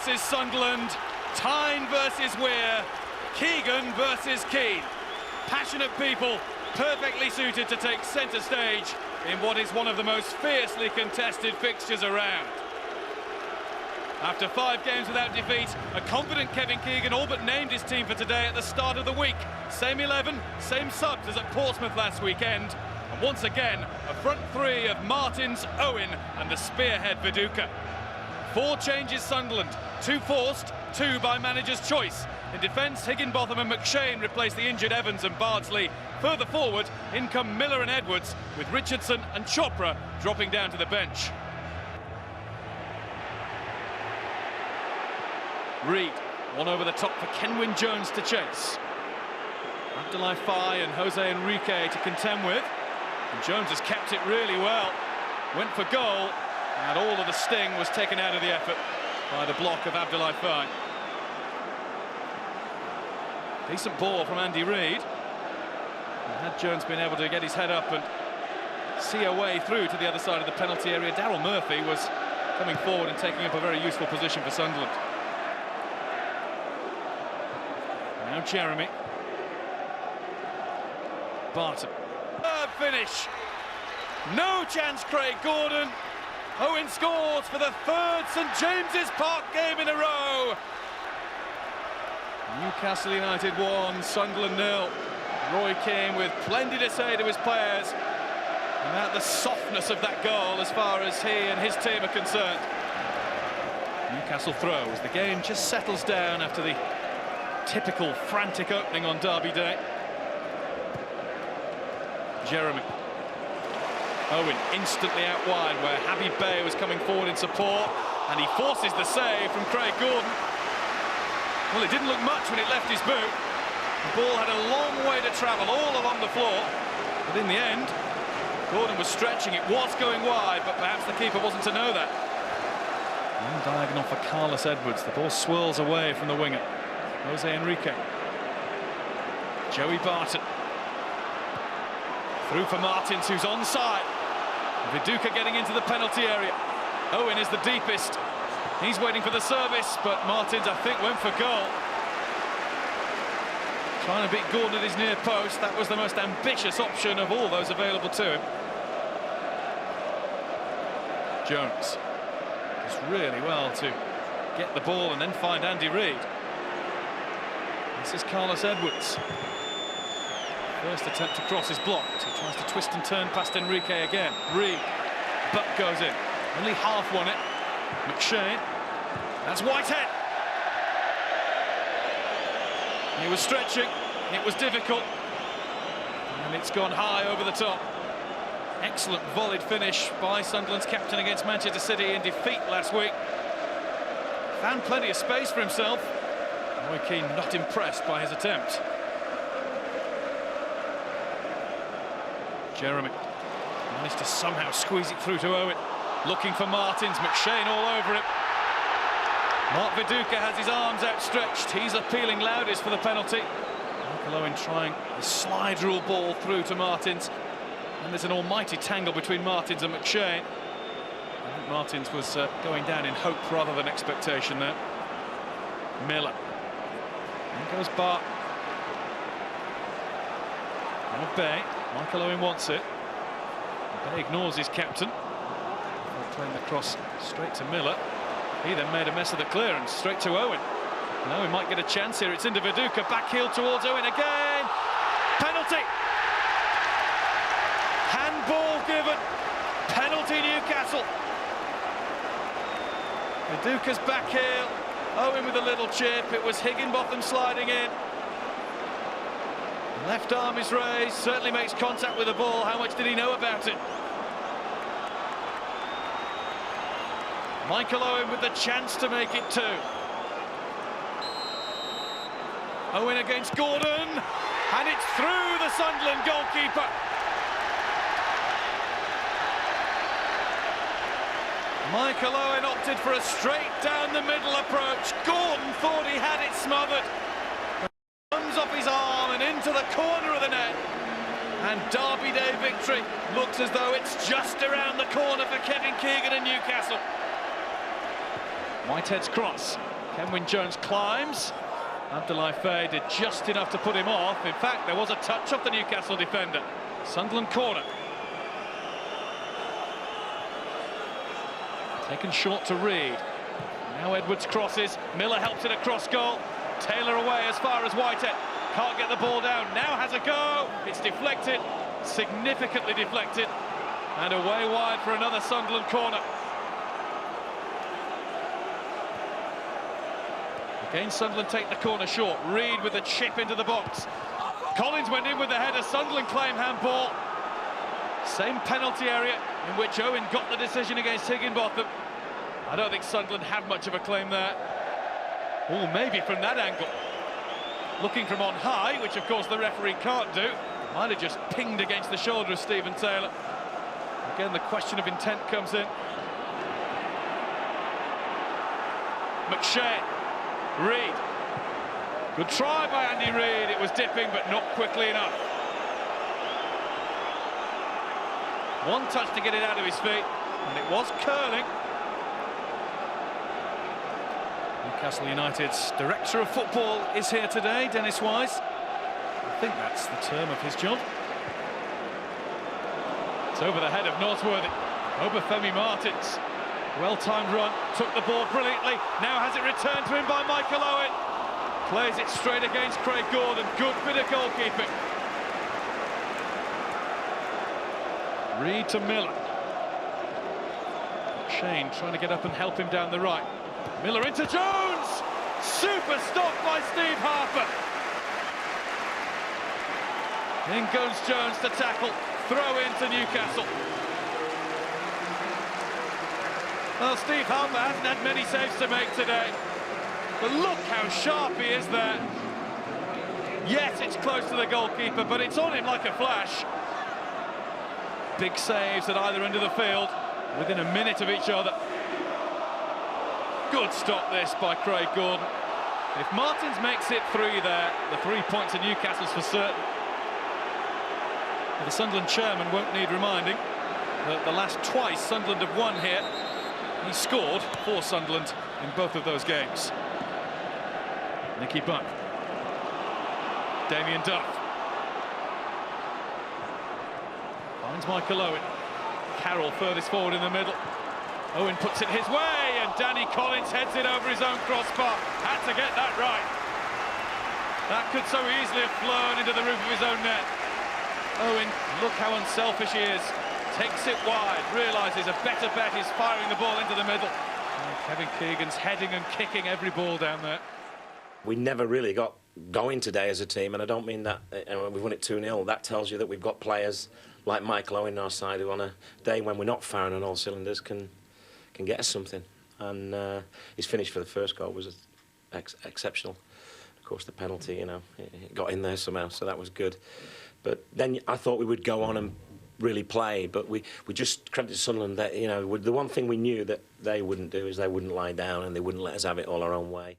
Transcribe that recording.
versus Sunderland, Tyne versus Weir, Keegan versus Keane. Passionate people, perfectly suited to take centre stage in what is one of the most fiercely contested fixtures around. After 5 games without defeat, a confident Kevin Keegan all but named his team for today at the start of the week. Same 11, same subs as at Portsmouth last weekend. And once again, a front 3 of Martins, Owen and the spearhead Viduka. 4 changes Sunderland, 2 forced, 2 by manager's choice. In defence, Higginbotham and McShane replaced the injured Evans and Bardsley. Further forward, in come Miller and Edwards, with Richardson and Chopra dropping down to the bench. Reid, one over the top for Kenwyne Jones to chase. Abdoulaye Faye and Jose Enrique to contend with. And Jones has kept it really well. Went for goal, and all of the sting was taken out of the effort by the block of Abdoulaye Faye. Decent ball from Andy Reid. And had Jones been able to get his head up and see a way through to the other side of the penalty area, Daryl Murphy was coming forward and taking up a very useful position for Sunderland. Now Jeremy. Barton. Third finish. No chance, Craig Gordon. Owen scores for the 3rd St James's Park game in a row. Newcastle United 1, Sunderland 0. Roy Keane with plenty to say to his players about the softness of that goal as far as he and his team are concerned. Newcastle throw as the game just settles down after the typical frantic opening on Derby Day. Jeremy. Owen instantly out wide where Habib Bey was coming forward in support, and he forces the save from Craig Gordon. Well, it didn't look much when it left his boot. The ball had a long way to travel all along the floor, but in the end, Gordon was stretching. It was going wide, but perhaps the keeper wasn't to know that. Long diagonal for Carlos Edwards. The ball swirls away from the winger. Jose Enrique. Joey Barton. Through for Martins, who's onside. Viduka getting into the penalty area. Owen is the deepest. He's waiting for the service, but Martins, I think, went for goal. Trying to beat Gordon at his near post. That was the most ambitious option of all those available to him. Jones does really well to get the ball and then find Andy Reid. This is Carlos Edwards. First attempt to cross is blocked. He tries to twist and turn past Enrique again. Reid, but goes in. Only half won it. McShane. That's Whitehead. He was stretching. It was difficult. And it's gone high over the top. Excellent volleyed finish by Sunderland's captain against Manchester City in defeat last week. Found plenty of space for himself. Roy Keane not impressed by his attempt. Jeremy managed to somehow squeeze it through to Owen. Looking for Martins, McShane all over him. Mark Viduka has his arms outstretched. He's appealing loudest for the penalty. Michael Owen trying the slide rule ball through to Martins. And there's an almighty tangle between Martins and McShane. I think Martins was going down in hope rather than expectation there. Miller. In goes Bart. Now Bey. Michael Owen wants it. Bey ignores his captain. Playing the cross straight to Miller. He then made a mess of the clearance, straight to Owen. Now we might get a chance here. It's into Viduka, back heel towards Owen again. Penalty. Handball given. Penalty Newcastle. Viduka's back heel. Owen with a little chip. It was Higginbotham sliding in. Left arm is raised, certainly makes contact with the ball. How much did he know about it? Michael Owen with the chance to make it 2. Owen against Gordon, and it's through the Sunderland goalkeeper. Michael Owen opted for a straight down the middle approach. Gordon thought he had it smothered. Comes off his arm and into the corner of the net. And Derby Day victory looks as though it's just around the corner for Kevin Keegan and Newcastle. Whitehead's cross. Kenwyne Jones climbs. Abdoulaye Faye did just enough to put him off. In fact, there was a touch off the Newcastle defender. Sunderland corner. Taken short to Reed. Now Edwards crosses. Miller helps it across goal. Taylor away as far as Whitehead. Can't get the ball down. Now has a go. It's deflected. Significantly deflected. And away wide for another Sunderland corner. Again, Sunderland take the corner short. Reed with a chip into the box. Collins went in with the header. Sunderland claim handball. Same penalty area in which Owen got the decision against Higginbotham. I don't think Sunderland had much of a claim there. Oh, maybe from that angle. Looking from on high, which of course the referee can't do. Might have just pinged against the shoulder of Stephen Taylor. Again, the question of intent comes in. McShane. Reed. Good try by Andy Reed. It was dipping, but not quickly enough. One touch to get it out of his feet, and it was curling. Newcastle United's director of football is here today, Dennis Wise. I think that's the term of his job. It's over the head of Northworthy. Obafemi Martins. Well-timed run, took the ball brilliantly. Now has it returned to him by Michael Owen. Plays it straight against Craig Gordon. Good bit of goalkeeping. Reed to Miller. Shane trying to get up and help him down the right. Miller into Jones! Super stop by Steve Harper. In goes Jones to tackle. Throw into Newcastle. Well, Steve Harper hasn't had many saves to make today. But look how sharp he is there. Yes, it's close to the goalkeeper, but it's on him like a flash. Big saves at either end of the field, within a minute of each other. Good stop this by Craig Gordon. If Martins makes it 3 there, the 3 points of Newcastle's for certain. The Sunderland chairman won't need reminding that the last twice Sunderland have won here, he scored for Sunderland in both of those games. Nicky Butt. Damien Duff. Finds Michael Owen. Carroll furthest forward in the middle. Owen puts it his way, and Danny Collins heads it over his own crossbar. Had to get that right. That could so easily have flown into the roof of his own net. Owen, look how unselfish he is. Takes it wide, realises a better bet is firing the ball into the middle. And Kevin Keegan's heading and kicking every ball down there. We never really got going today as a team, and I don't mean that we've won it 2-0. That tells you that we've got players like Michael Owen on our side who on a day when we're not firing on all cylinders can get us something. And his finish for the first goal was exceptional. Of course, the penalty, you know, it got in there somehow, so that was good. But then I thought we would go on and really play, but we just credited Sunderland that, you know, the one thing we knew that they wouldn't do is they wouldn't lie down and they wouldn't let us have it all our own way.